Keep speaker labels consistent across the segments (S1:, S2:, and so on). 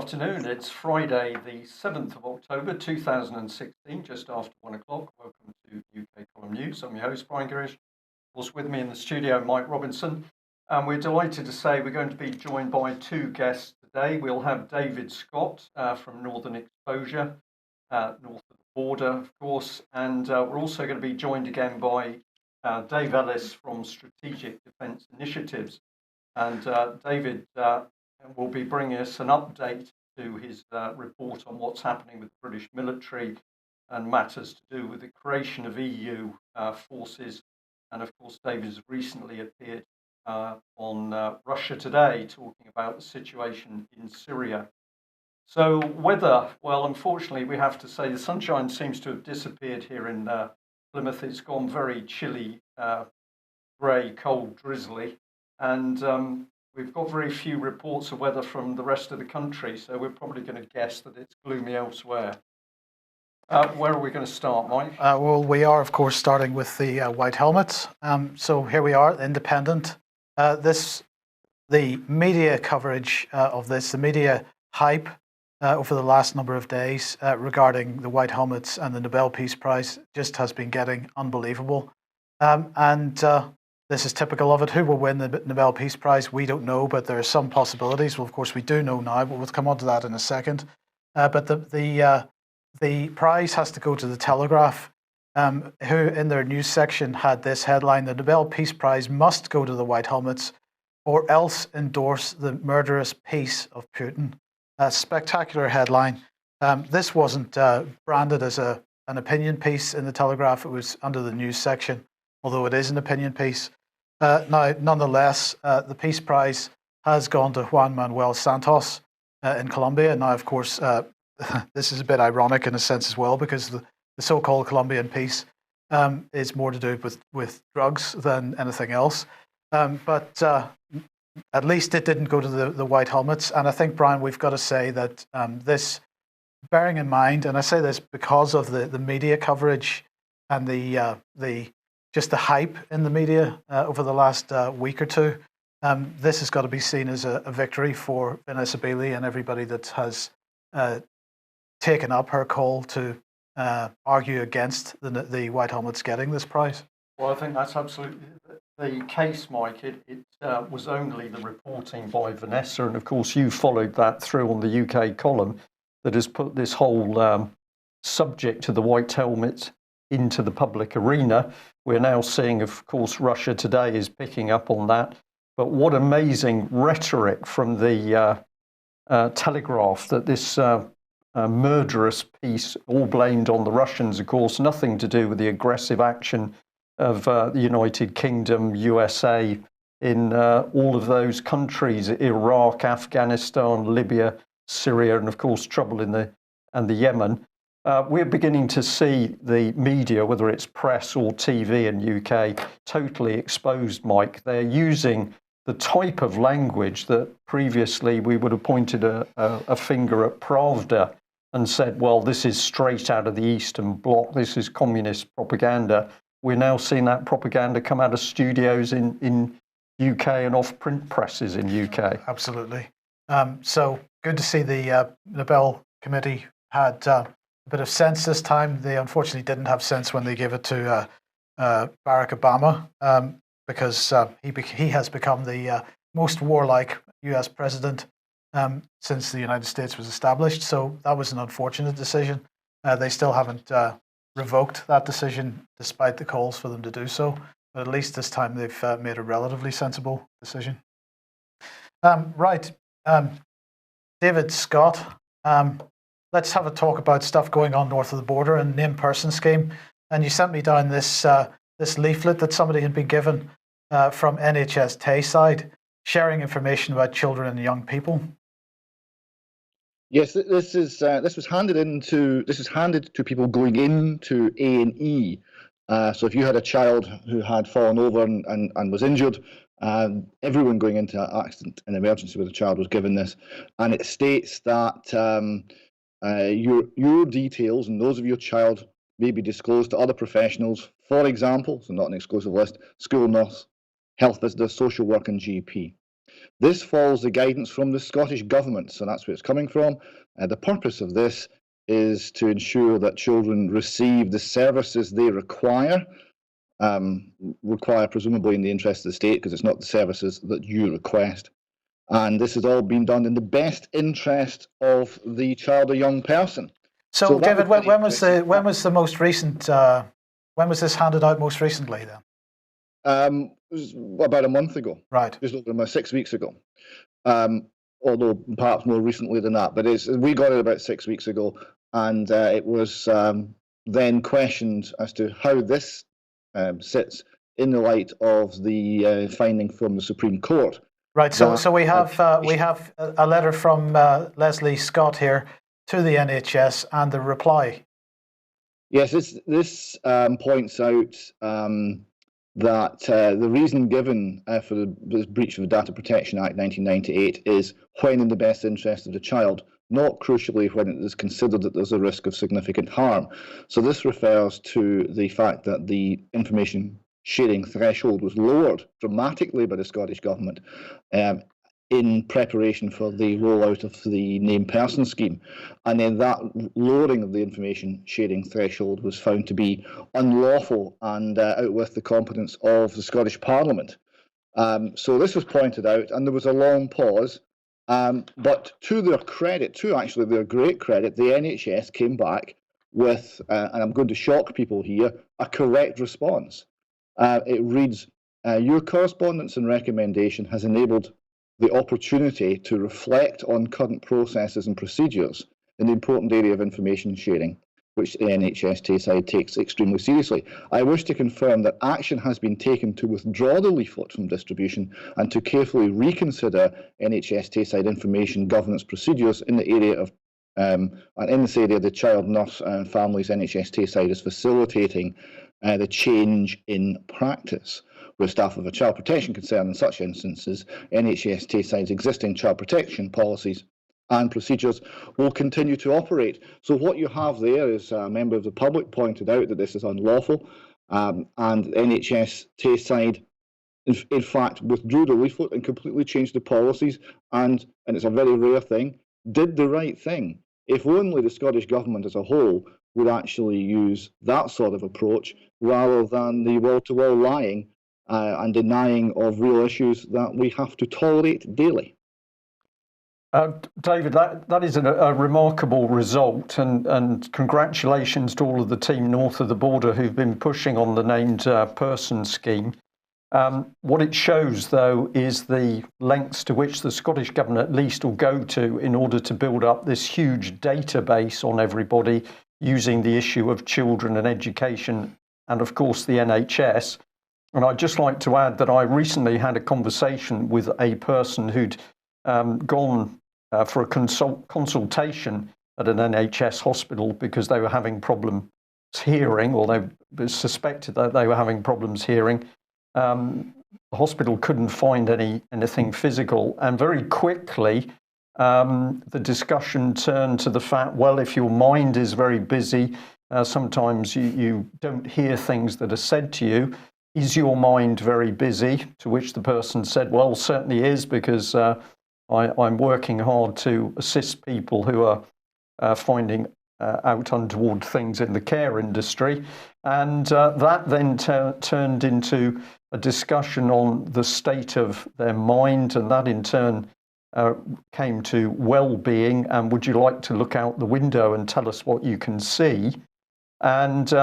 S1: afternoon. It's Friday, the 7th of October 2016, just after 1 o'clock. Welcome to UK Column News. I'm your host, Brian Gerrish. Of course, with me in the studio, Mike Robinson. And we're delighted to say we're going to be joined by two guests today. We'll have David Scott from Northern Exposure, north of the border, of course. And we're also going to be joined again by Dave Ellis from Strategic Defence Initiatives. And David will be bringing us an update to his report on what's happening with the British military and matters to do with the creation of EU forces. And of course, David has recently appeared on Russia Today talking about the situation in Syria. So weather, well, unfortunately, we have to say the sunshine seems to have disappeared here in Plymouth. It's gone very chilly, grey, cold, drizzly. And we've got very few reports of weather from the rest of the country, so we're probably going to guess that it's gloomy elsewhere. Where are we going to start, Mike?
S2: Well, we are, of course, starting with the white helmets. So here we are, Independent. The media coverage of this, the media hype over the last number of days regarding the white helmets and the Nobel Peace Prize just has been getting unbelievable. This is typical of it. Who will win the Nobel Peace Prize? We don't know, but there are some possibilities. Well, of course, we do know now, but we'll come on to that in a second. But the prize has to go to the Telegraph, who in their news section had this headline: the Nobel Peace Prize must go to the white helmets or else endorse the murderous peace of Putin. A spectacular headline. This wasn't branded as an opinion piece in the Telegraph. It was under the news section, although it is an opinion piece. Now, nonetheless, the Peace Prize has gone to Juan Manuel Santos in Colombia. Now, of course, this is a bit ironic in a sense as well, because the so-called Colombian peace is more to do with drugs than anything else. But at least it didn't go to the white helmets. And I think, Brian, we've got to say that this, bearing in mind, and I say this because of the media coverage and just the hype in the media over the last week or two, this has got to be seen as a victory for Vanessa Bailey and everybody that has taken up her call to argue against the white helmets getting this prize.
S1: Well, I think that's absolutely the case, Mike. It was only the reporting by Vanessa, and of course you followed that through on the UK column, that has put this whole subject to the white helmet into the public arena. We're now seeing, of course, Russia Today is picking up on that. But what amazing rhetoric from the Telegraph, that this murderous piece, all blamed on the Russians, of course, nothing to do with the aggressive action of the United Kingdom, USA, in all of those countries: Iraq, Afghanistan, Libya, Syria, and of course trouble in the Yemen. We're beginning to see the media, whether it's press or TV in UK, totally exposed, Mike. They're using the type of language that previously we would have pointed a finger at Pravda and said, well, this is straight out of the Eastern Bloc, this is communist propaganda. We're now seeing that propaganda come out of studios in UK and off-print presses in UK.
S2: Absolutely. So good to see the Nobel Committee had a bit of sense this time. They unfortunately didn't have sense when they gave it to Barack Obama, because he has become the most warlike US president since the United States was established. So that was an unfortunate decision. They still haven't revoked that decision, despite the calls for them to do so. But at least this time they've made a relatively sensible decision. Right. David Scott, let's have a talk about stuff going on north of the border and named person scheme. And you sent me down this leaflet that somebody had been given from NHS Tayside, sharing information about children and young people.
S3: Yes, this was handed to people going into A&E. So if you had a child who had fallen over and was injured, everyone going into an accident and emergency with a child was given this, and it states that your details and those of your child may be disclosed to other professionals, for example, so not an exclusive list, school nurse, health visitor, social work, and GP. This follows the guidance from the Scottish Government, so that's where it's coming from. The purpose of this is to ensure that children receive the services they require, presumably in the interest of the state, because it's not the services that you request. And this has all been done in the best interest of the child or young person.
S2: So David, when was the most recent? When was this handed out most recently? Then
S3: it was about a month ago.
S2: Right.
S3: Just over 6 weeks ago. Although perhaps more recently than that, but we got it about 6 weeks ago, and it was then questioned as to how this sits in the light of the finding from the Supreme Court.
S2: Right. So we have a letter from Leslie Scott here to the NHS and the reply.
S3: Yes, this points out that the reason given for the breach of the Data Protection Act 1998 is when in the best interest of the child, not crucially when it is considered that there's a risk of significant harm. So this refers to the fact that the information sharing threshold was lowered dramatically by the Scottish Government in preparation for the rollout of the named person scheme. And then that lowering of the information sharing threshold was found to be unlawful and out with the competence of the Scottish Parliament. So this was pointed out, and there was a long pause. But to their credit, to actually their great credit, the NHS came back with, and I'm going to shock people here, a correct response. It reads, your correspondence and recommendation has enabled the opportunity to reflect on current processes and procedures in the important area of information sharing, which the NHS Tayside takes extremely seriously. I wish to confirm that action has been taken to withdraw the leaflet from distribution and to carefully reconsider NHS Tayside information governance procedures in the area of and in this area, the Child Nurse and Families NHS Tayside is facilitating the change in practice. Where staff of a child protection concern in such instances, NHS Tayside's existing child protection policies and procedures will continue to operate. So what you have there is a member of the public pointed out that this is unlawful, and NHS Tayside in fact withdrew the leaflet and completely changed the policies, and it's a very rare thing, did the right thing. If only the Scottish Government as a whole would actually use that sort of approach rather than the wall-to-wall lying and denying of real issues that we have to tolerate daily.
S1: David, that is a remarkable result, and congratulations to all of the team north of the border who've been pushing on the named person scheme. What it shows, though, is the lengths to which the Scottish Government at least will go to in order to build up this huge database on everybody using the issue of children and education and, of course, the NHS. And I'd just like to add that I recently had a conversation with a person who'd gone for a consultation at an NHS hospital because they were having problems hearing, or they suspected that they were having problems hearing. The hospital couldn't find anything physical, and very quickly the discussion turned to the fact, well, if your mind is very busy, sometimes you don't hear things that are said to you. Is your mind very busy? To which the person said, well, certainly is, because I'm working hard to assist people who are finding out untoward things in the care industry. And that then turned into a discussion on the state of their mind, and that in turn came to well-being, and would you like to look out the window and tell us what you can see? And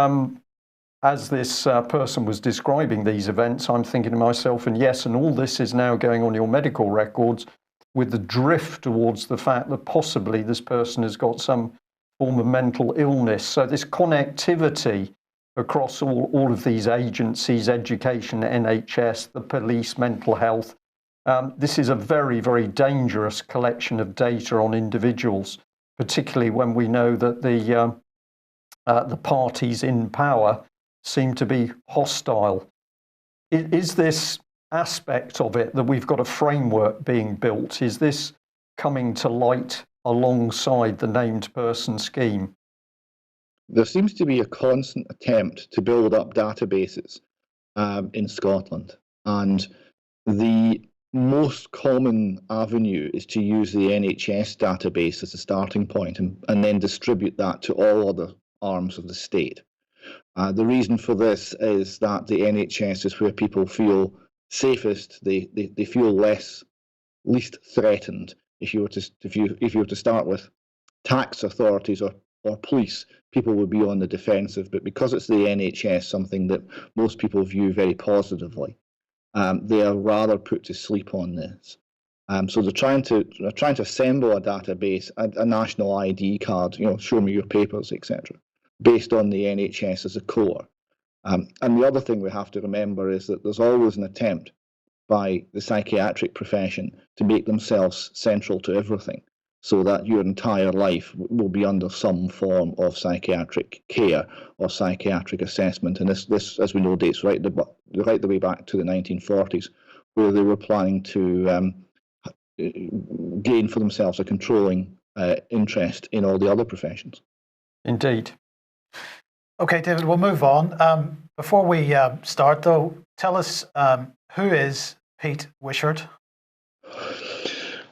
S1: as this person was describing these events, I'm thinking to myself, and yes, and all this is now going on your medical records with the drift towards the fact that possibly this person has got some form of mental illness. So this connectivity across all of these agencies, education, NHS, the police, mental health, this is a very, very dangerous collection of data on individuals, particularly when we know that the parties in power seem to be hostile. Is this aspect of it that we've got a framework being built? Is this coming to light alongside the named person scheme?
S3: There seems to be a constant attempt to build up databases in Scotland, and the most common avenue is to use the NHS database as a starting point and then distribute that to all other arms of the state. The reason for this is that the NHS is where people feel safest. They feel least threatened. If you were to start with tax authorities or police, people would be on the defensive. But because it's the NHS, something that most people view very positively, they are rather put to sleep on this. So they're trying to assemble a database, a national ID card, show me your papers, etc., based on the NHS as a core. And the other thing we have to remember is that there's always an attempt by the psychiatric profession to make themselves central to everything, so that your entire life will be under some form of psychiatric care or psychiatric assessment. And this, as we know, dates right the way back to the 1940s, where they were planning to gain for themselves a controlling interest in all the other professions.
S1: Indeed.
S2: Okay, David, we'll move on. Before we start, though, tell us who is Pete Wishart?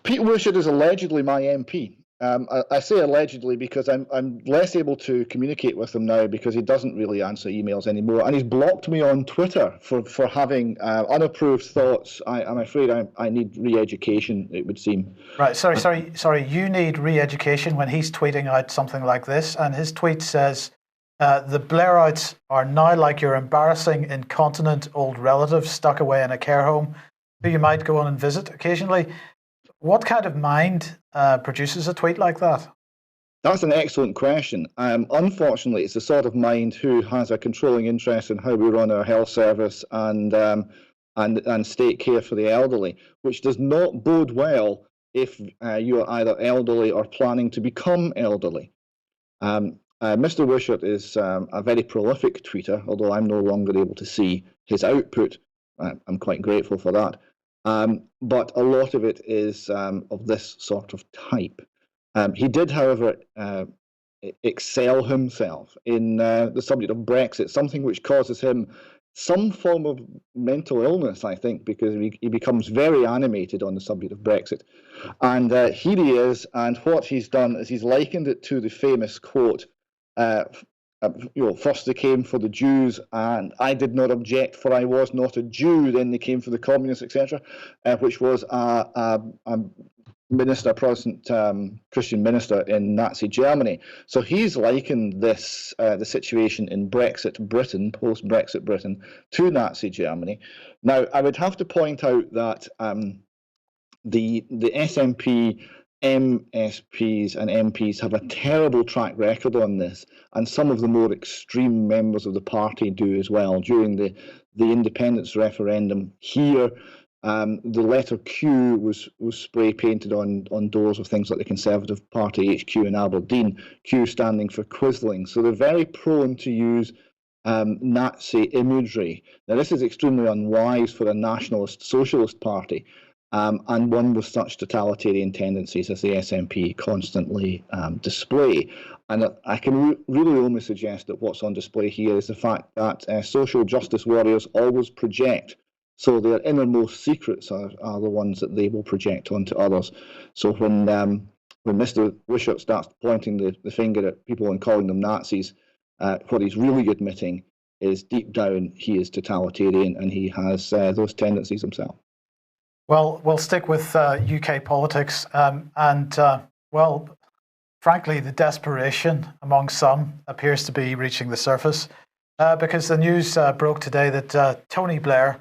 S3: Pete Wishart is allegedly my MP. I say allegedly because I'm less able to communicate with him now because he doesn't really answer emails anymore, and he's blocked me on Twitter for having unapproved thoughts. I'm afraid I need re-education, it would seem.
S2: Right, sorry. You need re-education when he's tweeting out something like this, and his tweet says, the Blairites are now like your embarrassing, incontinent old relatives stuck away in a care home who you might go on and visit occasionally. What kind of mind produces a tweet like that?
S3: That's an excellent question. Unfortunately, it's the sort of mind who has a controlling interest in how we run our health service and state care for the elderly, which does not bode well if you are either elderly or planning to become elderly. Mr. Wishart is a very prolific tweeter, although I'm no longer able to see his output. I'm quite grateful for that. But a lot of it is of this sort of type. He did, however, excel himself in the subject of Brexit, something which causes him some form of mental illness, I think, because he becomes very animated on the subject of Brexit. And here he is, and what he's done is he's likened it to the famous quote, first they came for the Jews, and I did not object, for I was not a Jew. Then they came for the communists, etc., which was a minister, Protestant Christian minister in Nazi Germany. So he's likened this, the situation in Brexit Britain, post-Brexit Britain, to Nazi Germany. Now, I would have to point out that the SNP, MSPs and MPs have a terrible track record on this, and some of the more extreme members of the party do as well. During the independence referendum here, the letter Q was spray painted on doors of things like the Conservative Party HQ in Aberdeen, Q standing for Quisling. So they're very prone to use Nazi imagery. Now, this is extremely unwise for a nationalist socialist party. And one with such totalitarian tendencies as the SNP constantly display. And I can really only suggest that what's on display here is the fact that social justice warriors always project. So their innermost secrets are the ones that they will project onto others. So when Mr. Wishart starts pointing the finger at people and calling them Nazis, what he's really admitting is deep down he is totalitarian and he has those tendencies himself.
S2: Well, we'll stick with UK politics well, frankly, the desperation among some appears to be reaching the surface because the news broke today that Tony Blair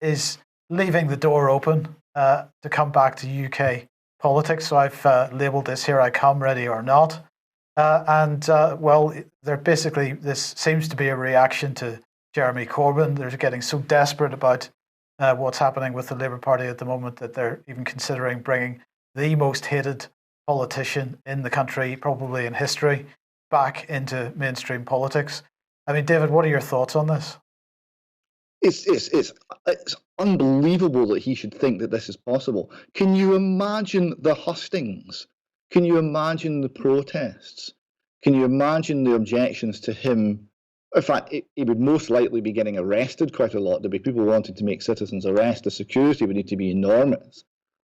S2: is leaving the door open to come back to UK politics. So I've labelled this "Here I Come, Ready or Not." Well, they're basically, this seems to be a reaction to Jeremy Corbyn. They're getting so desperate about what's happening with the Labour Party at the moment that they're even considering bringing the most hated politician in the country, probably in history, back into mainstream politics. I mean, David, what are your thoughts on this?
S3: It's unbelievable that he should think that this is possible. Can you imagine the hustings? Can you imagine the protests? Can you imagine the objections to him In fact, he would most likely be getting arrested quite a lot. There'd be people wanting to make citizens arrest. The security would need to be enormous.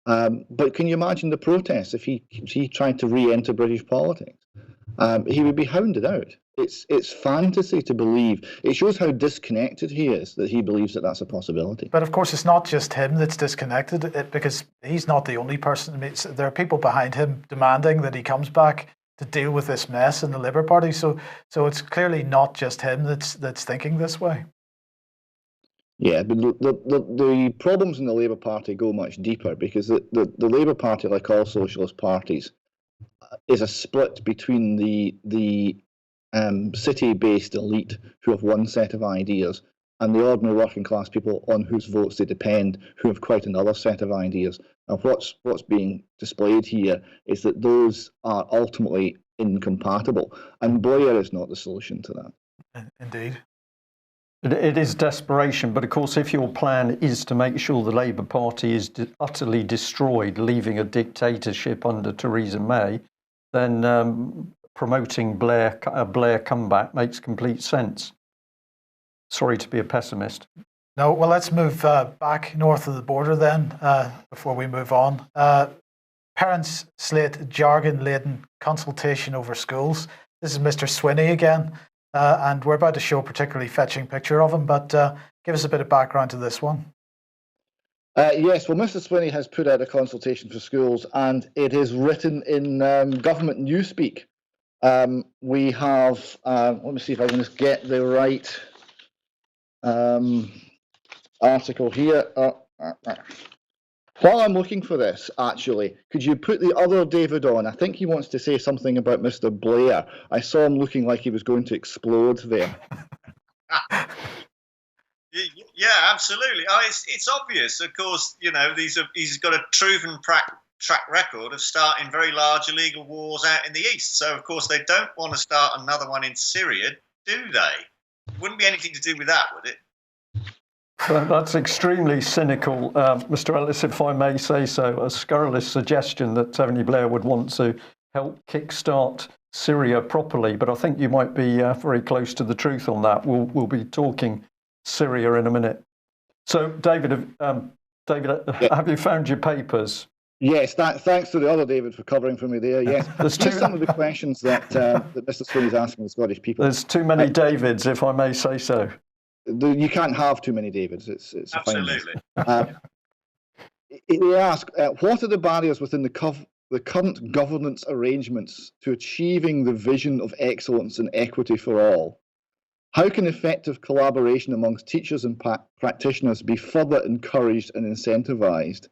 S3: But can you imagine the protests if he tried to re-enter British politics? He would be hounded out. It's fantasy to believe. It shows how disconnected he is that he believes that that's a possibility.
S2: But of course, it's not just him that's disconnected, because he's not the only person. I mean, there are people behind him demanding that he comes back to deal with this mess in the Labour Party. So it's clearly not just him that's thinking this way.
S3: Yeah, but the problems in the Labour Party go much deeper, because the Labour Party, like all socialist parties, is a split between the city-based elite who have one set of ideas and the ordinary working class people on whose votes they depend, who have quite another set of ideas. And what's being displayed here is that those are ultimately incompatible, and Blair is not the solution to that.
S2: Indeed.
S1: It is desperation, but of course, if your plan is to make sure the Labour Party is utterly destroyed, leaving a dictatorship under Theresa May, then promoting a Blair comeback makes complete sense. Sorry to be a pessimist.
S2: No, well, let's move back north of the border then, before we move on. Parents slate jargon-laden consultation over schools. This is Mr. Swinney again. And we're about to show a particularly fetching picture of him, but give us a bit of background to this one.
S3: Yes, well, Mr. Swinney has put out a consultation for schools, and it is written in government newspeak. We have, let me see if I can just get the right article here. While I'm looking for this, actually, could you put the other David on? I think he wants to say something about Mr. Blair. I saw him looking like he was going to explode there.
S4: Yeah, absolutely. Oh, it's obvious. Of course, you know, he's got a proven track record of starting very large illegal wars out in the east. So, of course, they don't want to start another one in Syria, do they? Wouldn't be anything to do with that, would it?
S1: That's extremely cynical, Mr. Ellis, if I may say so. A scurrilous suggestion that Tony Blair would want to help kickstart Syria properly, but I think you might be very close to the truth on that. We'll be talking Syria in a minute. So, David, have you found your papers?
S3: Yes, thanks to the other David for covering for me there. Yes, there's some of the questions that Mr. Swinney is asking the Scottish people.
S1: There's too many Davids, if I may say so.
S3: You can't have too many Davids. It's
S4: absolutely.
S3: They ask, what are the barriers within the current governance arrangements to achieving the vision of excellence and equity for all? How can effective collaboration amongst teachers and practitioners be further encouraged and incentivised?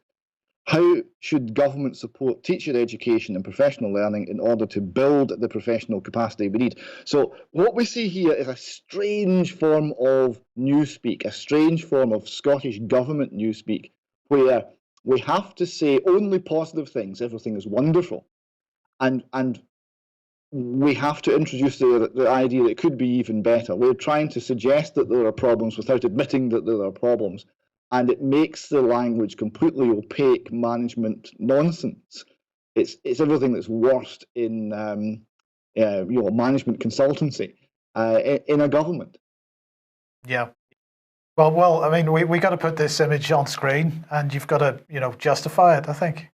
S3: How should government support teacher education and professional learning in order to build the professional capacity we need? So what we see here is a strange form of newspeak, a strange form of Scottish government newspeak, where we have to say only positive things, everything is wonderful, and we have to introduce the idea that it could be even better. We're trying to suggest that there are problems without admitting that there are problems. And it makes the language completely opaque management nonsense. It's everything that's worst in management consultancy in a government.
S2: Yeah. Well, I mean, we got to put this image on screen, and you've got to, justify it, I think.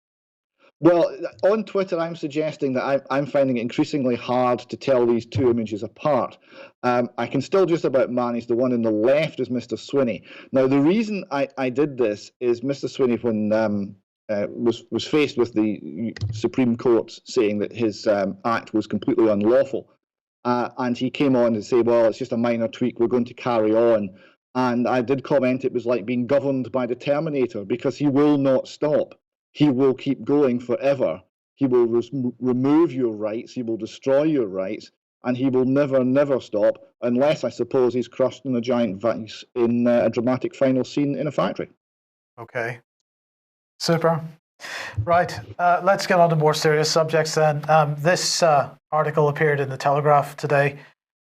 S3: Well, on Twitter, I'm suggesting that I'm finding it increasingly hard to tell these two images apart. I can still just about manage the one on the left is Mr. Swinney. Now, the reason I did this is Mr. Swinney, when was faced with the Supreme Court saying that his act was completely unlawful, and he came on to say, well, it's just a minor tweak, we're going to carry on. And I did comment it was like being governed by the Terminator, because he will not stop. He will keep going forever. He will remove your rights. He will destroy your rights. And he will never, never stop unless, I suppose, he's crushed in a giant vice in a dramatic final scene in a factory.
S2: Okay. Super. Right. Let's get on to more serious subjects then. This article appeared in the Telegraph today.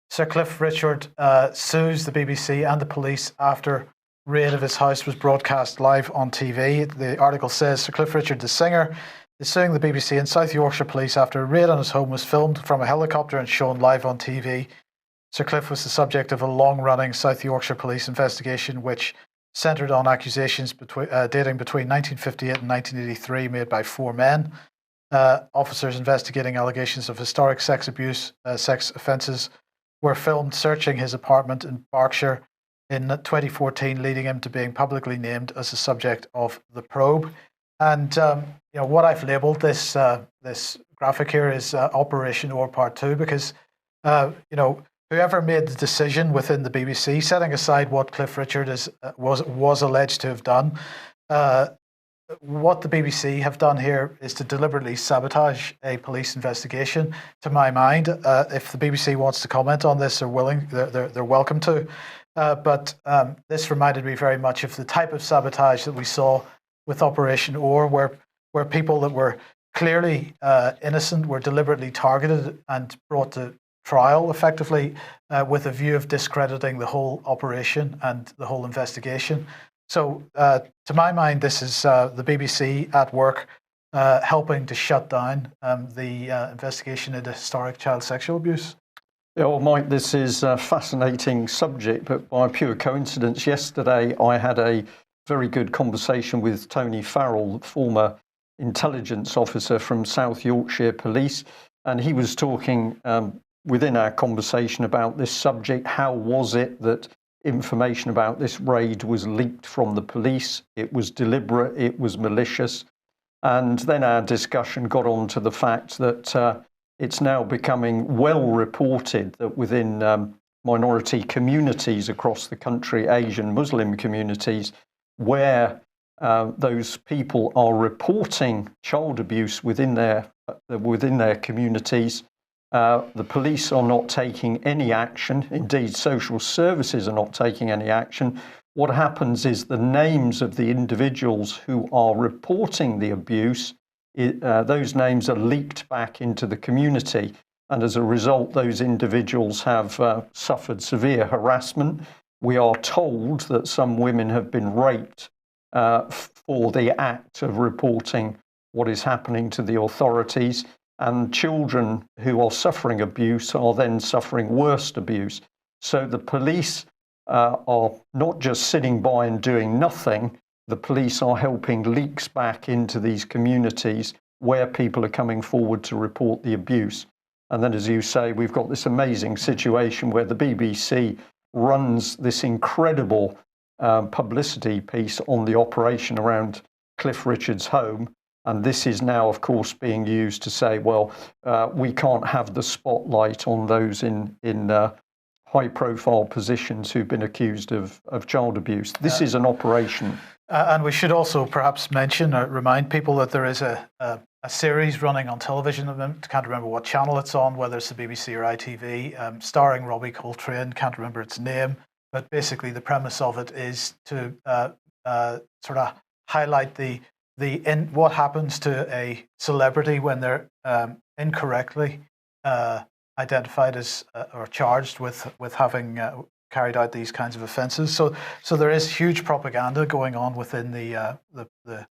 S2: Sir Cliff Richard sues the BBC and the police after raid of his house was broadcast live on TV. The article says Sir Cliff Richard, the singer, is suing the BBC and South Yorkshire Police after a raid on his home was filmed from a helicopter and shown live on TV. Sir Cliff was the subject of a long-running South Yorkshire police investigation which centred on accusations dating between 1958 and 1983 made by 4 men. Officers investigating allegations of historic sex abuse, sex offences, were filmed searching his apartment in Berkshire in 2014, leading him to being publicly named as the subject of the probe. And what I've labelled this this graphic here is Operation Or Part 2, because whoever made the decision within the BBC, setting aside what Cliff Richard was alleged to have done, what the BBC have done here is to deliberately sabotage a police investigation. To my mind, if the BBC wants to comment on this, they're welcome to. But this reminded me very much of the type of sabotage that we saw with Operation Or, where people that were clearly innocent were deliberately targeted and brought to trial, effectively, with a view of discrediting the whole operation and the whole investigation. So, to my mind, this is the BBC at work helping to shut down the investigation into historic child sexual abuse.
S1: Yeah, well, Mike, this is a fascinating subject, but by pure coincidence, yesterday I had a very good conversation with Tony Farrell, former intelligence officer from South Yorkshire Police, and he was talking within our conversation about this subject. How was it that information about this raid was leaked from the police? It was deliberate, it was malicious. And then our discussion got on to the fact that it's now becoming well reported that within minority communities across the country, Asian Muslim communities, where those people are reporting child abuse within their communities, the police are not taking any action. Indeed, social services are not taking any action. What happens is the names of the individuals who are reporting the abuse, those names are leaked back into the community. And as a result, those individuals have suffered severe harassment. We are told that some women have been raped for the act of reporting what is happening to the authorities. And children who are suffering abuse are then suffering worse abuse. So the police are not just sitting by and doing nothing. The police are helping leaks back into these communities where people are coming forward to report the abuse. And then, as you say, we've got this amazing situation where the BBC runs this incredible publicity piece on the operation around Cliff Richard's home. And this is now, of course, being used to say, well, we can't have the spotlight on those in high-profile positions who've been accused of child abuse. This is an operation.
S2: And we should also perhaps mention or remind people that there is a series running on television. I can't remember what channel it's on, whether it's the BBC or ITV, starring Robbie Coltrane. Can't remember its name. But basically, the premise of it is to sort of highlight what happens to a celebrity when they're incorrectly identified as or charged with having carried out these kinds of offences. So there is huge propaganda going on within the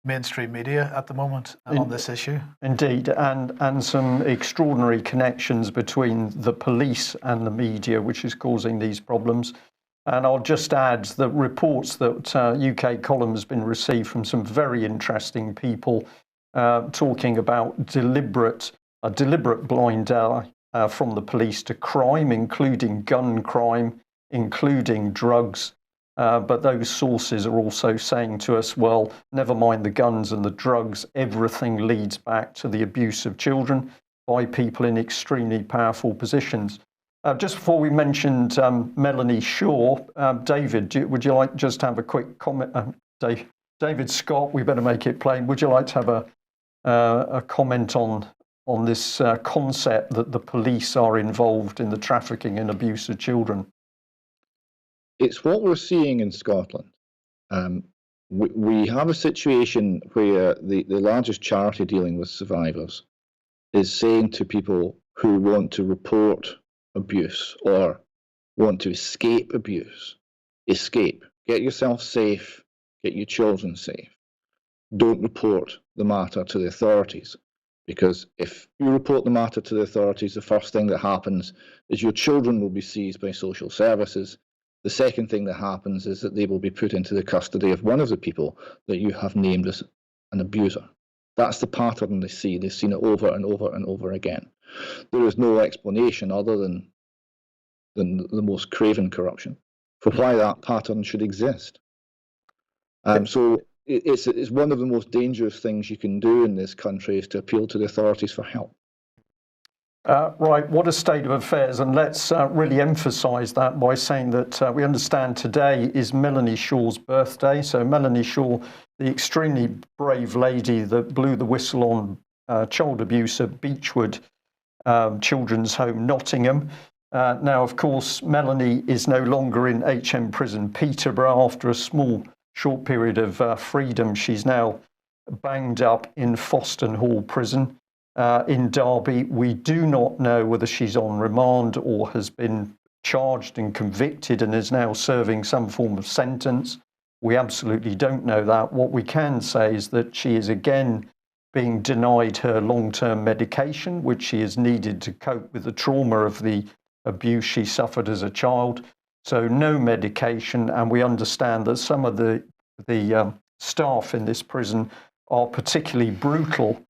S2: mainstream media at the moment on this issue.
S1: Indeed, and some extraordinary connections between the police and the media, which is causing these problems. And I'll just add that reports that UK Column has been received from some very interesting people talking about a deliberate blind eye from the police to crime, including gun crime, including drugs. But those sources are also saying to us, well, never mind the guns and the drugs, everything leads back to the abuse of children by people in extremely powerful positions. Just before we mentioned Melanie Shaw, David, would you like just to have a quick comment? David Scott, we better make it plain. Would you like to have a comment on this concept that the police are involved in the trafficking and abuse of children?
S3: It's what we're seeing in Scotland. We have a situation where the largest charity dealing with survivors is saying to people who want to report abuse or want to escape abuse, escape. Get yourself safe, get your children safe. Don't report the matter to the authorities. Because if you report the matter to the authorities, the first thing that happens is your children will be seized by social services. The second thing that happens is that they will be put into the custody of one of the people that you have named as an abuser. That's the pattern they see. They've seen it over and over and over again. There is no explanation other than the most craven corruption for why that pattern should exist. So it's one of the most dangerous things you can do in this country is to appeal to the authorities for help.
S1: Right, what a state of affairs. And let's really emphasise that by saying that we understand today is Melanie Shaw's birthday. So Melanie Shaw, the extremely brave lady that blew the whistle on child abuse at Beechwood Children's Home, Nottingham. Now, of course, Melanie is no longer in HM Prison Peterborough after a short period of freedom. She's now banged up in Foston Hall Prison in Derby. We do not know whether she's on remand or has been charged and convicted and is now serving some form of sentence. We absolutely don't know that. What we can say is that she is again being denied her long-term medication, which she has needed to cope with the trauma of the abuse she suffered as a child. So no medication, and we understand that some of the staff in this prison are particularly brutal.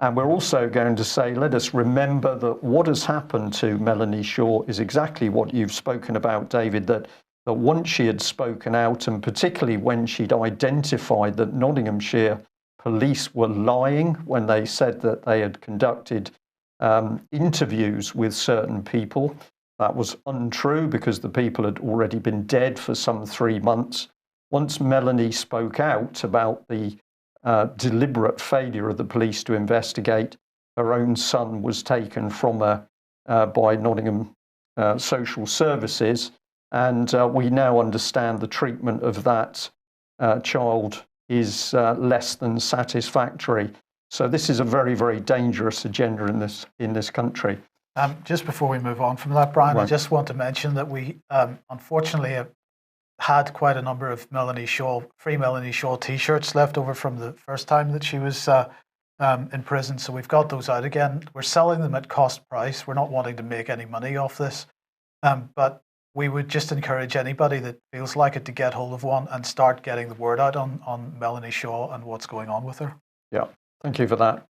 S1: And we're also going to say, let us remember that what has happened to Melanie Shaw is exactly what you've spoken about, David, that once she had spoken out, and particularly when she'd identified that Nottinghamshire police were lying when they said that they had conducted interviews with certain people. That was untrue because the people had already been dead for some 3 months. Once Melanie spoke out about the deliberate failure of the police to investigate, her own son was taken from her by Nottingham Social Services, and we now understand the treatment of that child is less than satisfactory. So this is a very, very dangerous agenda in this country.
S2: Just before we move on from that, Brian, right. I just want to mention that we unfortunately have had quite a number of free Melanie Shaw t-shirts left over from the first time that she was in prison. So we've got those out again. We're selling them at cost price. We're not wanting to make any money off this. But we would just encourage anybody that feels like it to get hold of one and start getting the word out on Melanie Shaw and what's going on with her.
S1: Yeah, thank you for that.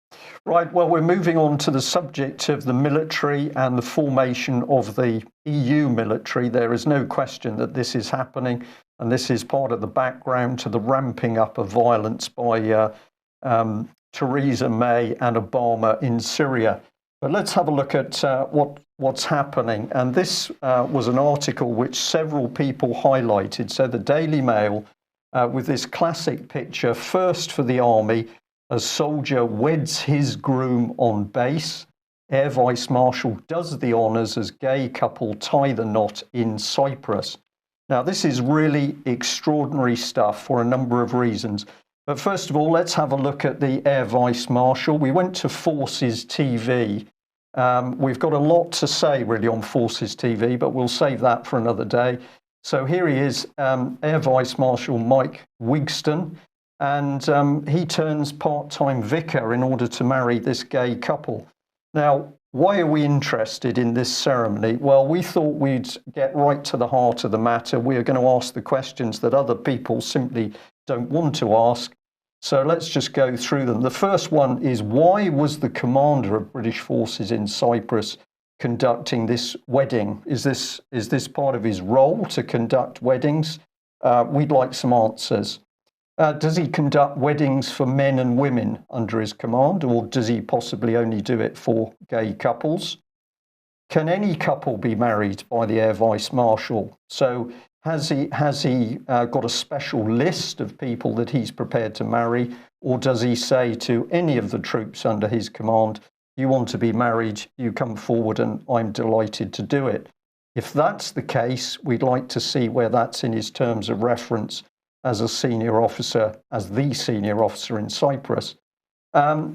S1: Right, well, we're moving on to the subject of the military and the formation of the EU military. There is no question that this is happening, and this is part of the background to the ramping up of violence by Theresa May and Obama in Syria. But let's have a look at what's happening. And this was an article which several people highlighted. So the Daily Mail, with this classic picture, first for the army, a soldier weds his groom on base. Air Vice Marshal does the honours as gay couple tie the knot in Cyprus. Now, this is really extraordinary stuff for a number of reasons. But first of all, let's have a look at the Air Vice Marshal. We went to Forces TV. We've got a lot to say really on Forces TV, but we'll save that for another day. So here he is, Air Vice Marshal Mike Wigston, and he turns part-time vicar in order to marry this gay couple. Now, why are we interested in this ceremony? Well, we thought we'd get right to the heart of the matter. We are going to ask the questions that other people simply don't want to ask. So let's just go through them. The first one is, why was the commander of British forces in Cyprus conducting this wedding? Is this part of his role to conduct weddings? We'd like some answers. Does he conduct weddings for men and women under his command, or does he possibly only do it for gay couples? Can any couple be married by the Air Vice Marshal? So has he got a special list of people that he's prepared to marry, or does he say to any of the troops under his command, you want to be married, you come forward and I'm delighted to do it? If that's the case, we'd like to see where that's in his terms of reference as a senior officer, as the senior officer in Cyprus.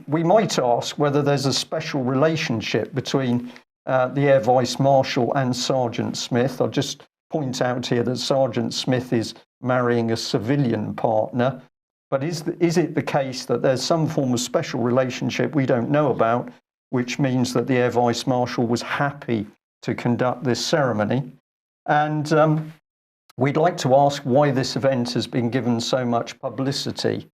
S1: We might ask whether there's a special relationship between the Air Vice Marshal and Sergeant Smith. I'll just point out here that Sergeant Smith is marrying a civilian partner. But is it the case that there's some form of special relationship we don't know about, which means that the Air Vice Marshal was happy to conduct this ceremony? And we'd like to ask why this event has been given so much publicity.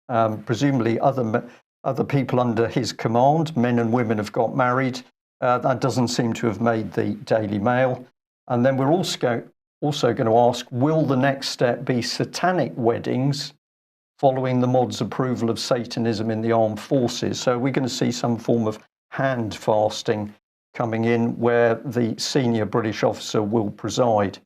S1: Presumably other people under his command, men and women, have got married. That doesn't seem to have made the Daily Mail. And then we're also going to ask, will the next step be satanic weddings following the mod's approval of Satanism in the armed forces? So we're going to see some form of hand fasting coming in where the senior British officer will preside.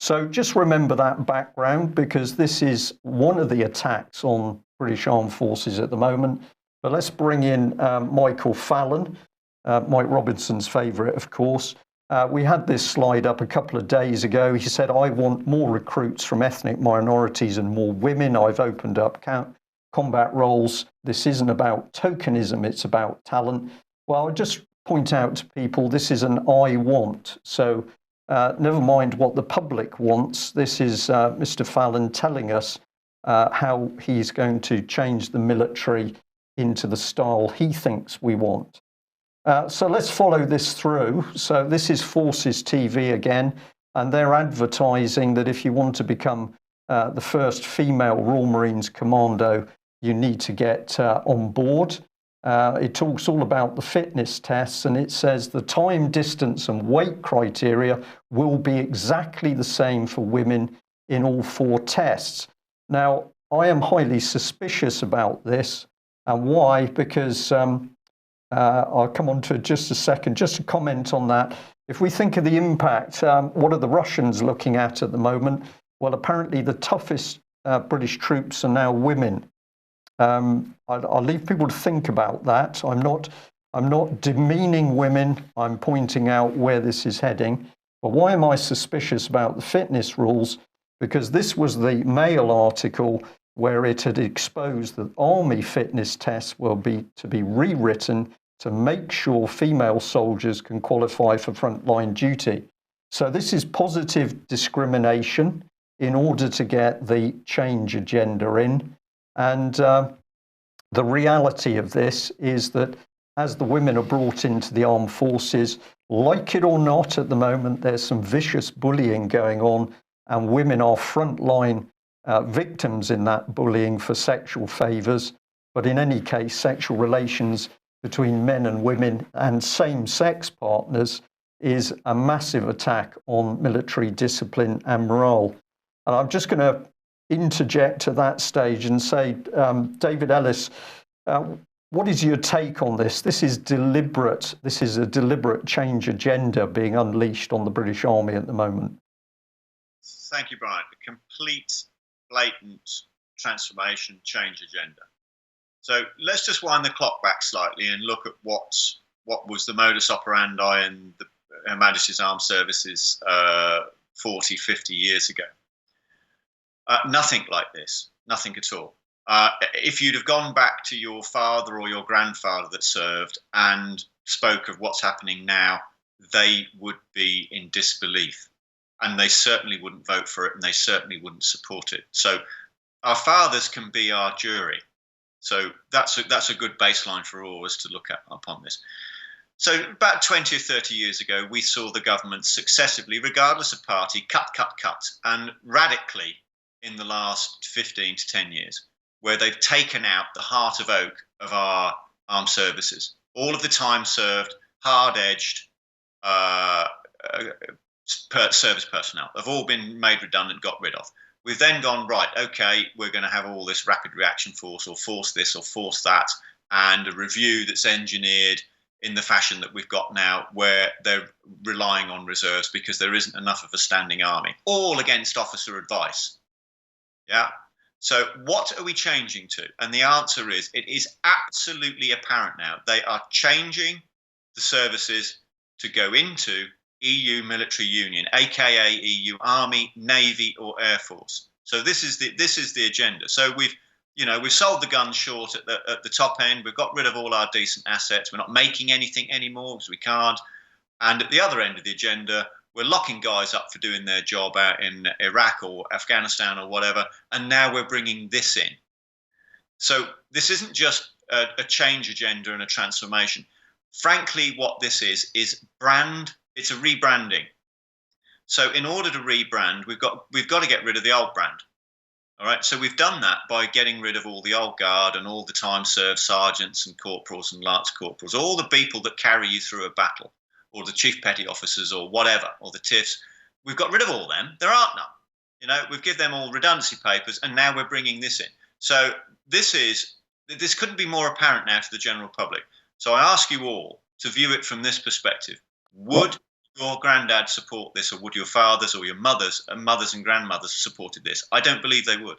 S1: So just remember that background, because this is one of the attacks on British armed forces at the moment. But let's bring in Michael Fallon, Mike Robinson's favourite, of course. We had this slide up a couple of days ago. He said, I want more recruits from ethnic minorities and more women. I've opened up combat roles. This isn't about tokenism, it's about talent. Well, I'll just point out to people, this is an I want. So never mind what the public wants. This is Mr. Fallon telling us how he's going to change the military into the style he thinks we want. So let's follow this through. So this is Forces TV again, and they're advertising that if you want to become the first female Royal Marines commando, you need to get on board. It talks all about the fitness tests, and it says the time, distance and weight criteria will be exactly the same for women in all 4 tests. Now, I am highly suspicious about this. And why? Because I'll come on to it just a second, just to comment on that. If we think of the impact, what are the Russians looking at the moment? Well, apparently the toughest British troops are now women. I'll leave people to think about that. I'm not demeaning women. I'm pointing out where this is heading. But why am I suspicious about the fitness rules? Because this was the Mail article where it had exposed that army fitness tests will be rewritten to make sure female soldiers can qualify for frontline duty. So this is positive discrimination in order to get the change agenda in. And the reality of this is that as the women are brought into the armed forces, like it or not, at the moment, there's some vicious bullying going on, and women are frontline victims in that bullying for sexual favours. But in any case, sexual relations between men and women and same-sex partners is a massive attack on military discipline and morale. And I'm just going to interject at that stage and say, David Ellis, what is your take on this? This is deliberate. This is a deliberate change agenda being unleashed on the British Army at the moment.
S4: Thank you, Brian. A complete, blatant transformation change agenda. So let's just wind the clock back slightly and look at what was the modus operandi in Her Majesty's Armed Services 40, 50 years ago. Nothing like this, nothing at all. If you'd have gone back to your father or your grandfather that served and spoke of what's happening now, they would be in disbelief, and they certainly wouldn't vote for it, and they certainly wouldn't support it. So our fathers can be our jury. So that's a good baseline for all of us to look at upon this. So about 20 or 30 years ago, we saw the government successively, regardless of party, cut, and radically in the last 15 to 10 years, where they've taken out the heart of oak of our armed services. All of the time served, hard-edged service personnel have all been made redundant, got rid of. We've then gone, right, okay, we're going to have all this rapid reaction force, or force this or force that, and a review that's engineered in the fashion that we've got now, where they're relying on reserves because there isn't enough of a standing army, all against officer advice. Yeah. So what are we changing to? And the answer is, it is absolutely apparent now. They are changing the services to go into EU military union, aka EU Army, Navy, or Air Force. So this is the agenda. So we've sold the guns short at the top end. We've got rid of all our decent assets. We're not making anything anymore because we can't. And at the other end of the agenda, we're locking guys up for doing their job out in Iraq or Afghanistan or whatever. And now we're bringing this in. So this isn't just a change agenda and a transformation. Frankly, what this is brand. It's a rebranding. So in order to rebrand, we've got to get rid of the old brand. All right. So we've done that by getting rid of all the old guard and all the time served sergeants and corporals and lance corporals, all the people that carry you through a battle, or the chief petty officers or whatever, or the TIFs. We've got rid of all them. There aren't none. You know, we've given them all redundancy papers, and now we're bringing this in. So this couldn't be more apparent now to the general public. So I ask you all to view it from this perspective. Would your granddad support this, or would your fathers or your mothers and grandmothers supported this? I don't believe they would.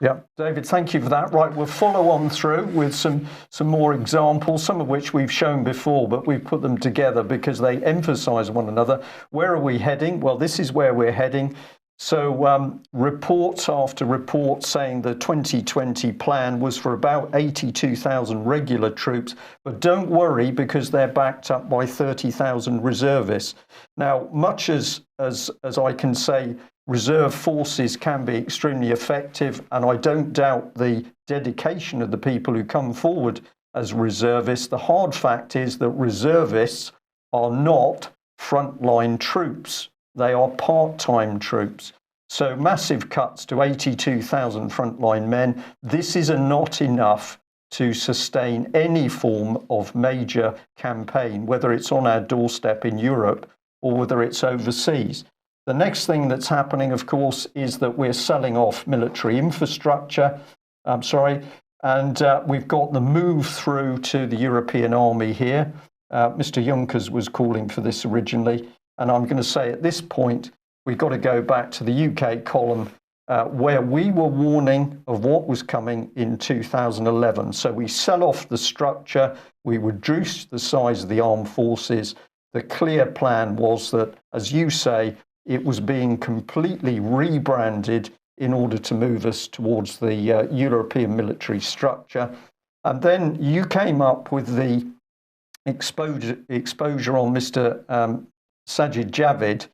S1: Yeah, David, thank you for that. Right, we'll follow on through with some more examples, some of which we've shown before, but we've put them together because they emphasise one another. Where are we heading? Well, this is where we're heading. So reports after reports saying the 2020 plan was for about 82,000 regular troops, but don't worry because they're backed up by 30,000 reservists. Now, much as I can say, reserve forces can be extremely effective, and I don't doubt the dedication of the people who come forward as reservists. The hard fact is that reservists are not frontline troops. They are part-time troops. So massive cuts to 82,000 frontline men. This is not enough to sustain any form of major campaign, whether it's on our doorstep in Europe or whether it's overseas. The next thing that's happening, of course, is that we're selling off military infrastructure. And we've got the move through to the European army here. Mr. Junkers was calling for this originally. And I'm going to say at this point, we've got to go back to the UK column where we were warning of what was coming in 2011. So we sell off the structure, we reduce the size of the armed forces. The clear plan was that, as you say, it was being completely rebranded in order to move us towards the European military structure. And then you came up with the exposure on Mr. Sajid Javid,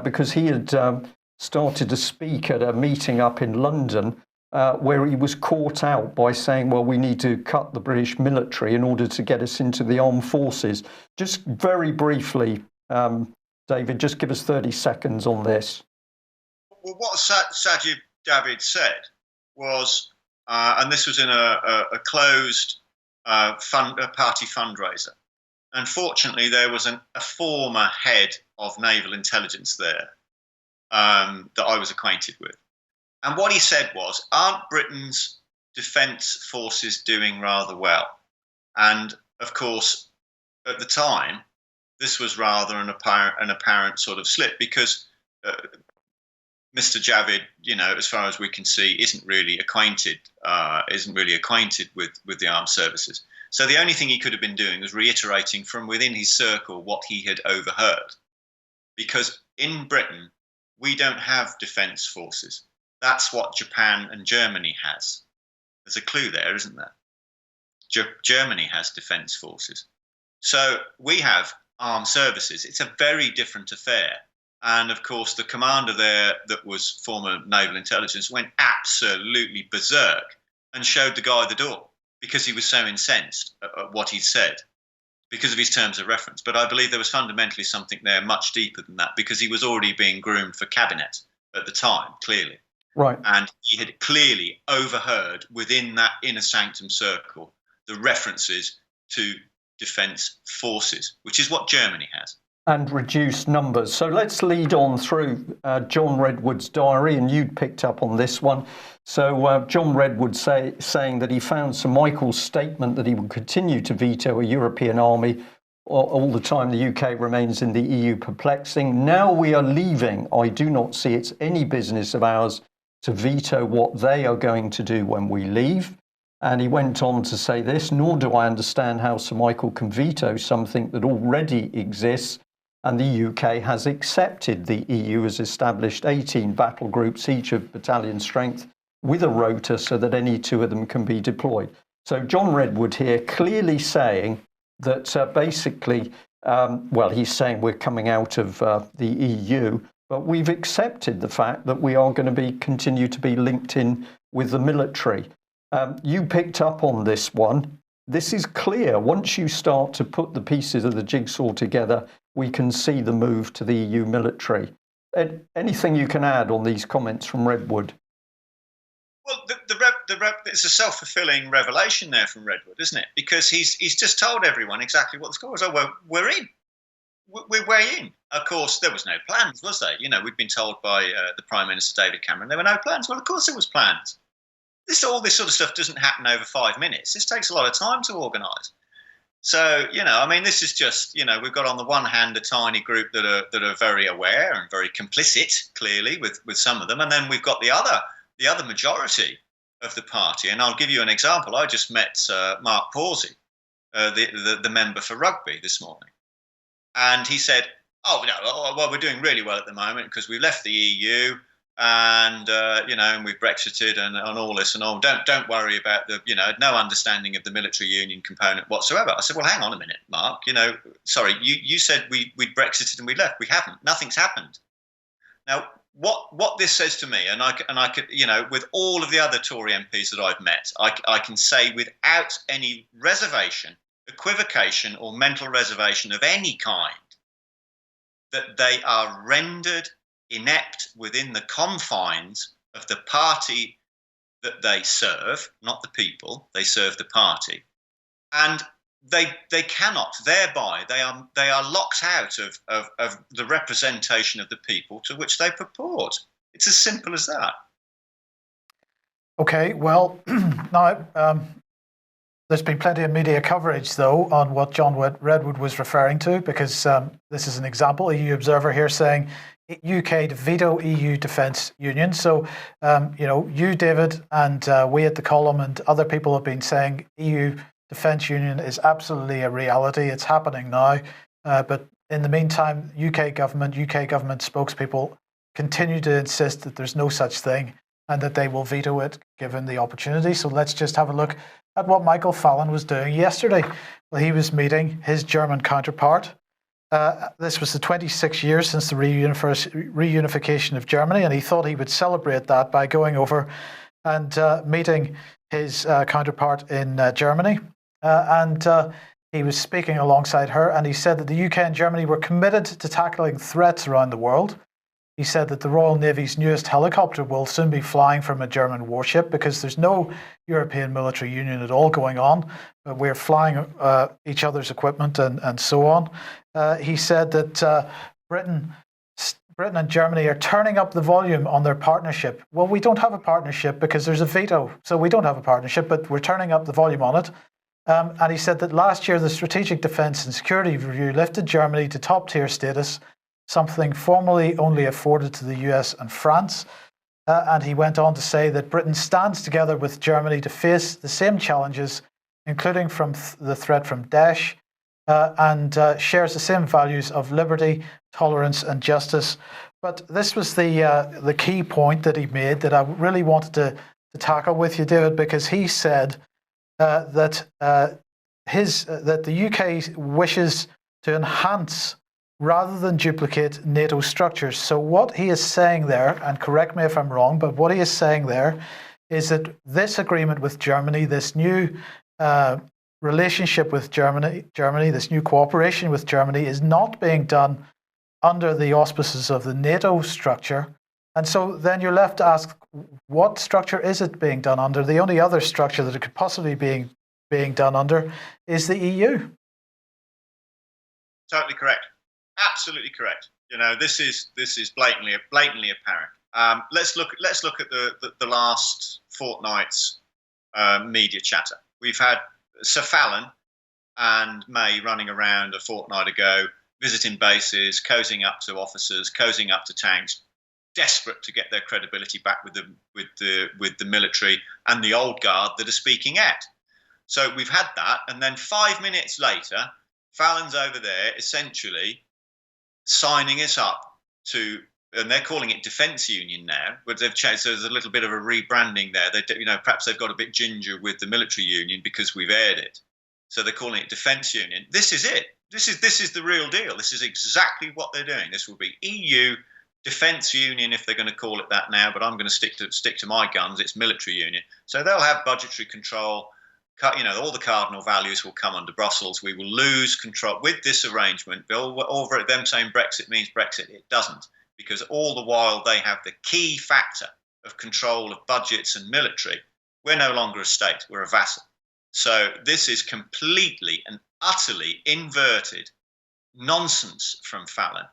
S1: because he had started to speak at a meeting up in London where he was caught out by saying, well, we need to cut the British military in order to get us into the armed forces. Just very briefly, David, just give us 30 seconds on this.
S4: Well, what Sajid Javid said was, and this was in a closed party fundraiser, unfortunately, there was a former head of naval intelligence there that I was acquainted with. And what he said was, aren't Britain's defence forces doing rather well? And, of course, at the time, this was rather an apparent sort of slip because Mr. Javid, you know, as far as we can see, isn't really acquainted with the armed services. So the only thing he could have been doing was reiterating from within his circle what he had overheard. Because in Britain, we don't have defence forces. That's what Japan and Germany has. There's a clue there, isn't there? Germany has defence forces. So we have armed services. It's a very different affair. And of course, the commander there that was former naval intelligence went absolutely berserk and showed the guy the door, because he was so incensed at what he'd said because of his terms of reference. But I believe there was fundamentally something there much deeper than that, because he was already being groomed for cabinet at the time, clearly.
S1: Right.
S4: And he had clearly overheard within that inner sanctum circle the references to defence forces, which is what Germany has.
S1: And reduced numbers. So let's lead on through John Redwood's diary, and you'd picked up on this one. So John Redwood saying that he found Sir Michael's statement that he would continue to veto a European army all the time the UK remains in the EU perplexing. Now we are leaving. I do not see it's any business of ours to veto what they are going to do when we leave. And he went on to say this, nor do I understand how Sir Michael can veto something that already exists. And the UK has accepted the EU has established 18 battle groups, each of battalion strength, with a rota so that any two of them can be deployed. So John Redwood here clearly saying that basically, he's saying we're coming out of the EU, but we've accepted the fact that we are going to continue to be linked in with the military. You picked up on this one. This is clear. Once you start to put the pieces of the jigsaw together, we can see the move to the EU military. Anything you can add on these comments from Redwood?
S4: Well, it's a self-fulfilling revelation there from Redwood, isn't it? Because he's just told everyone exactly what the score is. Oh, well, we're in. We're way in. Of course, there was no plans, was there? We'd been told by the Prime Minister David Cameron there were no plans. Well, of course there was plans. All this sort of stuff doesn't happen over 5 minutes. This takes a lot of time to organise. So, this is just, we've got on the one hand a tiny group that are very aware and very complicit, clearly, with some of them, and then we've got the other majority of the party. And I'll give you an example. I just met Mark Pawsey, the member for Rugby, this morning, and he said, "Oh, no, well, we're doing really well at the moment because we left the EU." And and we've Brexited and all this and all. Don't worry about the no understanding of the military union component whatsoever. I said, well, hang on a minute, Mark. Sorry, you said we'd Brexited and we left. We haven't. Nothing's happened. Now, what this says to me, and I could with all of the other Tory MPs that I've met, I can say without any reservation, equivocation, or mental reservation of any kind, that they are rendered inept within the confines of the party that they serve, not the people. They serve the party, and they cannot. Thereby, they are locked out of the representation of the people to which they purport. It's as simple as that.
S2: Okay, well, now there's been plenty of media coverage, though, on what John Redwood was referring to, because this is an example. EU Observer here saying UK to veto EU defence union. So, you, David, and we at the column and other people have been saying EU defence union is absolutely a reality. It's happening now. But in the meantime, UK government spokespeople continue to insist that there's no such thing and that they will veto it given the opportunity. So let's just have a look at what Michael Fallon was doing yesterday. Well, he was meeting his German counterpart. This was the 26 years since the reunification of Germany, and he thought he would celebrate that by going over and meeting his counterpart in Germany. And he was speaking alongside her, and he said that the UK and Germany were committed to tackling threats around the world. He said that the Royal Navy's newest helicopter will soon be flying from a German warship because there's no European military union at all going on. We're flying each other's equipment and so on. He said that Britain and Germany are turning up the volume on their partnership. Well, we don't have a partnership because there's a veto, so we don't have a partnership, but we're turning up the volume on it. And he said that last year the Strategic Defence and Security Review lifted Germany to top-tier status, something formerly only afforded to the US and France. And he went on to say that Britain stands together with Germany to face the same challenges, including from the threat from Daesh, and shares the same values of liberty, tolerance and justice. But this was the key point that he made that I really wanted to tackle with you, David, because he said that the UK wishes to enhance rather than duplicate NATO structures. So what he is saying there, and correct me if I'm wrong, but what he is saying there is that this agreement with Germany, this new relationship with Germany, this new cooperation with Germany is not being done under the auspices of the NATO structure. And so then you're left to ask, what structure is it being done under? The only other structure that it could possibly be being done under is the EU.
S4: Totally correct. Absolutely correct. This is blatantly apparent. Let's look at the last fortnight's media chatter. We've had Sir Fallon and May running around a fortnight ago, visiting bases, cozying up to officers, cozying up to tanks, desperate to get their credibility back with the military and the old guard that are speaking out. So we've had that, and then 5 minutes later, Fallon's over there essentially signing us up to, and they're calling it Defence Union now, but they've changed. So there's a little bit of a rebranding there. Perhaps they've got a bit ginger with the military union because we've aired it. So they're calling it Defence Union. This is it. This is the real deal. This is exactly what they're doing. This will be EU defence union, if they're going to call it that now, but I'm going to stick to my guns. It's military union. So they'll have budgetary control. All the cardinal values will come under Brussels. We will lose control with this arrangement. Over them saying Brexit means Brexit. It doesn't, because all the while they have the key factor of control of budgets and military. We're no longer a state. We're a vassal. So this is completely and utterly inverted nonsense from Fallon.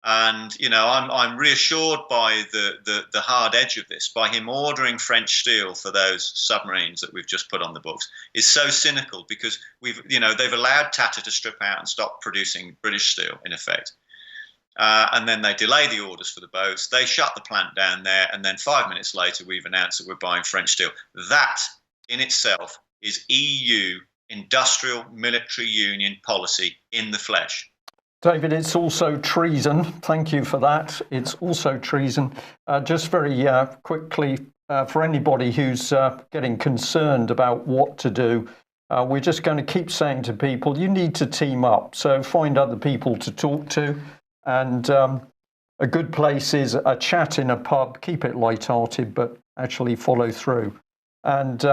S4: And, I'm reassured by the hard edge of this, by him ordering French steel for those submarines that we've just put on the books, is so cynical, because they've allowed Tata to strip out and stop producing British steel, in effect. And then they delay the orders for the boats. They shut the plant down there. And then 5 minutes later, we've announced that we're buying French steel. That in itself is EU industrial military union policy in the flesh.
S1: David, it's also treason. Thank you for that. It's also treason. Just very quickly, for anybody who's getting concerned about what to do, we're just going to keep saying to people, you need to team up. So find other people to talk to. And a good place is a chat in a pub. Keep it light-hearted, but actually follow through. And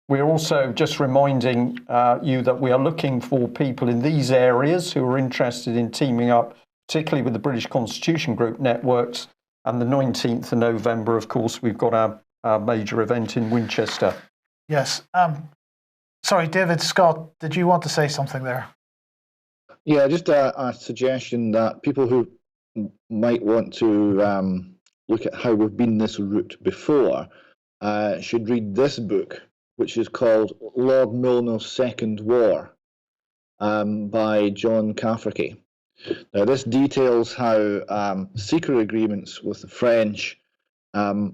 S1: we're also just reminding you that we are looking for people in these areas who are interested in teaming up, particularly with the British Constitution Group networks. And the 19th of November, of course, we've got our major event in Winchester.
S2: Yes. Sorry, David, Scott, did you want to say something there?
S3: Yeah, just a suggestion that people who might want to look at how we've been this route before should read this book, which is called Lord Milner's Second War by John Cafferty. Now, this details how secret agreements with the French not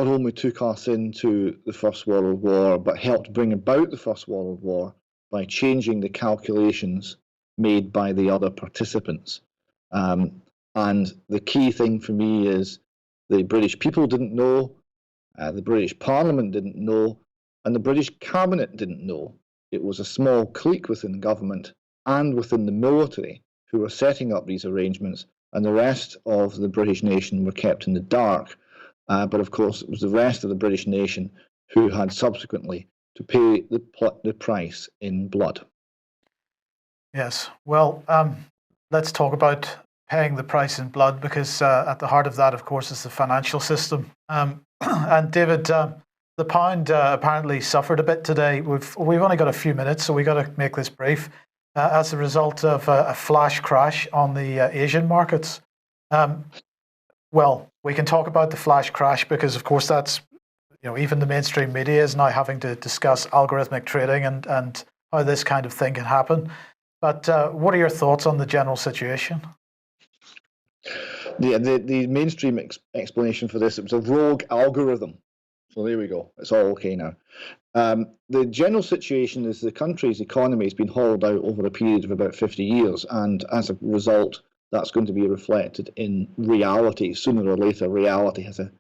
S3: only took us into the First World War, but helped bring about the First World War by changing the calculations made by the other participants. And the key thing for me is the British people didn't know, the British Parliament didn't know, and the British cabinet didn't know. It was a small clique within government and within the military who were setting up these arrangements, and the rest of the British nation were kept in the dark. But of course, it was the rest of the British nation who had subsequently to pay the price in blood.
S2: Yes. Well, let's talk about paying the price in blood, because at the heart of that, of course, is the financial system. And David, the pound apparently suffered a bit today. We've only got a few minutes, so we've got to make this brief. As a result of a flash crash on the Asian markets. Well, we can talk about the flash crash because, of course, that's, even the mainstream media is now having to discuss algorithmic trading and how this kind of thing can happen. But what are your thoughts on the general situation?
S3: The mainstream explanation for this, it was a rogue algorithm. So there we go. It's all okay now. The general situation is the country's economy has been hollowed out over a period of about 50 years. And as a result, that's going to be reflected in reality. Sooner or later, reality has a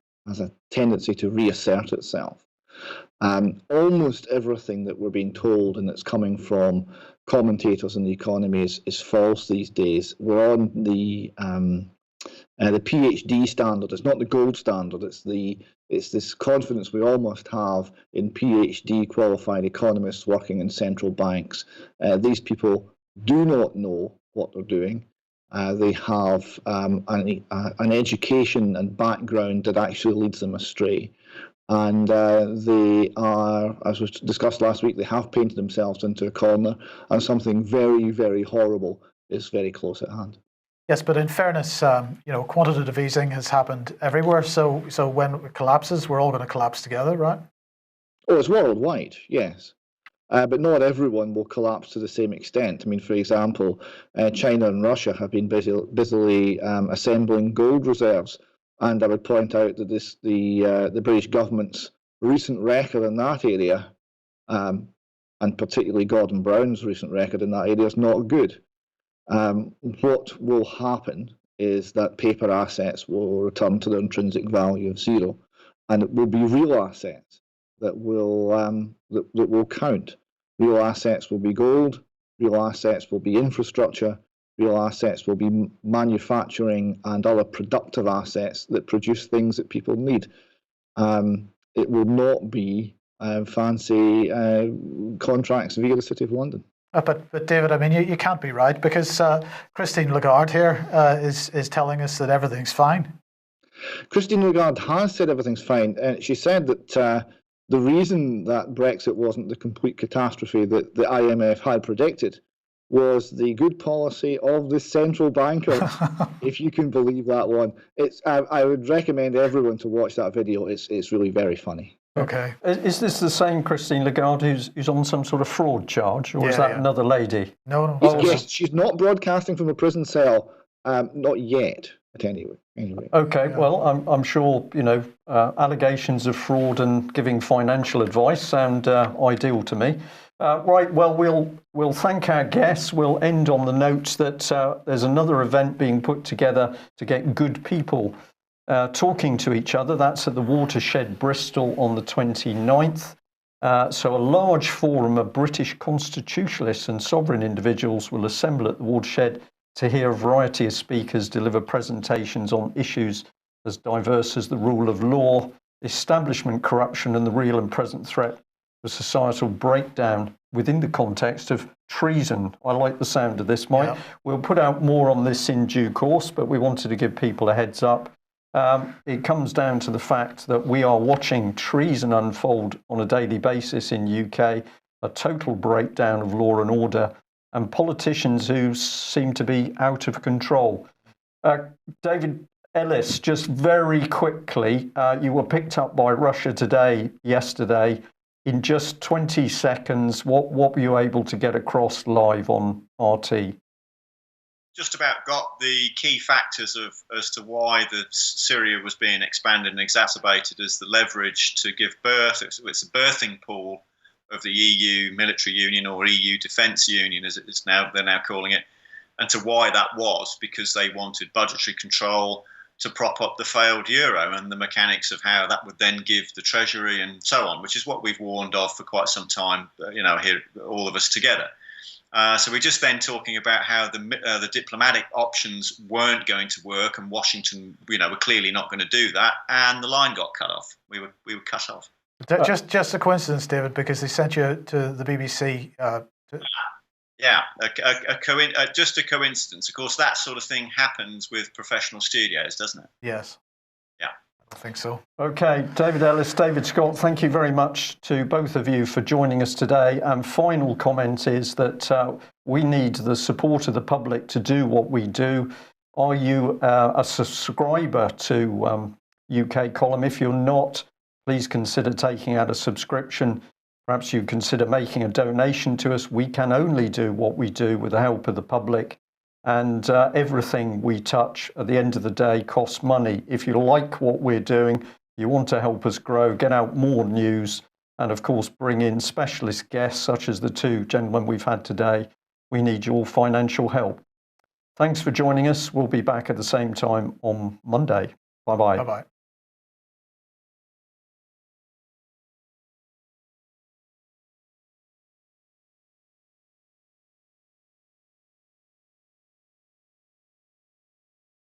S3: tendency to reassert itself. Almost everything that we're being told and that's coming from commentators in the economy is false these days. We're on the PhD standard. It's not the gold standard. It's this confidence we all must have in PhD qualified economists working in central banks. These people do not know what they're doing. They have an education and background that actually leads them astray. And they are, as was discussed last week, they have painted themselves into a corner, and something very, very horrible is very close at hand.
S2: Yes, but in fairness, quantitative easing has happened everywhere. So when it collapses, we're all going to collapse together, right?
S3: Oh, it's worldwide, yes. But not everyone will collapse to the same extent. I mean, for example, China and Russia have been busily assembling gold reserves. And I would point out that the British government's recent record in that area, and particularly Gordon Brown's recent record in that area, is not good. What will happen is that paper assets will return to their intrinsic value of zero, and it will be real assets that will count. Real assets will be gold. Real assets will be infrastructure. real assets will be manufacturing and other productive assets that produce things that people need. It will not be fancy contracts via the City of London.
S2: But David, I mean, you can't be right, because Christine Lagarde here is telling us that everything's fine.
S3: Christine Lagarde has said everything's fine. She said that the reason that Brexit wasn't the complete catastrophe that the IMF had predicted was the good policy of the central bankers, if you can believe that one. I would recommend everyone to watch that video. It's really very funny.
S2: Okay.
S1: Is this the same Christine Lagarde who's on some sort of fraud charge, or is that another lady?
S2: No.
S3: Yes, she's not broadcasting from a prison cell, not yet, at anyway.
S1: Okay, well, I'm sure, allegations of fraud and giving financial advice sound ideal to me. Right, well, we'll thank our guests. We'll end on the note that there's another event being put together to get good people talking to each other. That's at the Watershed, Bristol, on the 29th. So a large forum of British constitutionalists and sovereign individuals will assemble at the Watershed to hear a variety of speakers deliver presentations on issues as diverse as the rule of law, establishment corruption, and the real and present threat of societal breakdown within the context of treason. I like the sound of this, Mike. Yeah. We'll put out more on this in due course, but we wanted to give people a heads up. It comes down to the fact that we are watching treason unfold on a daily basis in UK, a total breakdown of law and order, and politicians who seem to be out of control. David Ellis, just very quickly, you were picked up by Russia yesterday. In just 20 seconds, what were you able to get across live on RT?
S4: Just about got the key factors as to why Syria was being expanded and exacerbated as the leverage to give birth. It's a birthing pool of the EU military union, or EU defence union, as they're now calling it, and to why that was, because they wanted budgetary control to prop up the failed euro and the mechanics of how that would then give the treasury and so on, which is what we've warned of for quite some time, here, all of us together. So we're just then talking about how the diplomatic options weren't going to work, and Washington, were clearly not going to do that, and the line got cut off. We were cut off.
S2: Just a coincidence, David, because they sent you to the BBC.
S4: Yeah, just a coincidence. Of course, that sort of thing happens with professional studios, doesn't it?
S2: Yes.
S4: Yeah.
S2: I think so.
S1: Okay, David Ellis, David Scott, thank you very much to both of you for joining us today. And final comment is that we need the support of the public to do what we do. Are you a subscriber to UK Column? If you're not, please consider taking out a subscription. Perhaps you consider making a donation to us. We can only do what we do with the help of the public. And everything we touch at the end of the day costs money. If you like what we're doing, you want to help us grow, get out more news, and of course bring in specialist guests such as the two gentlemen we've had today, we need your financial help. Thanks for joining us. We'll be back at the same time on Monday. Bye-bye.
S2: Bye-bye.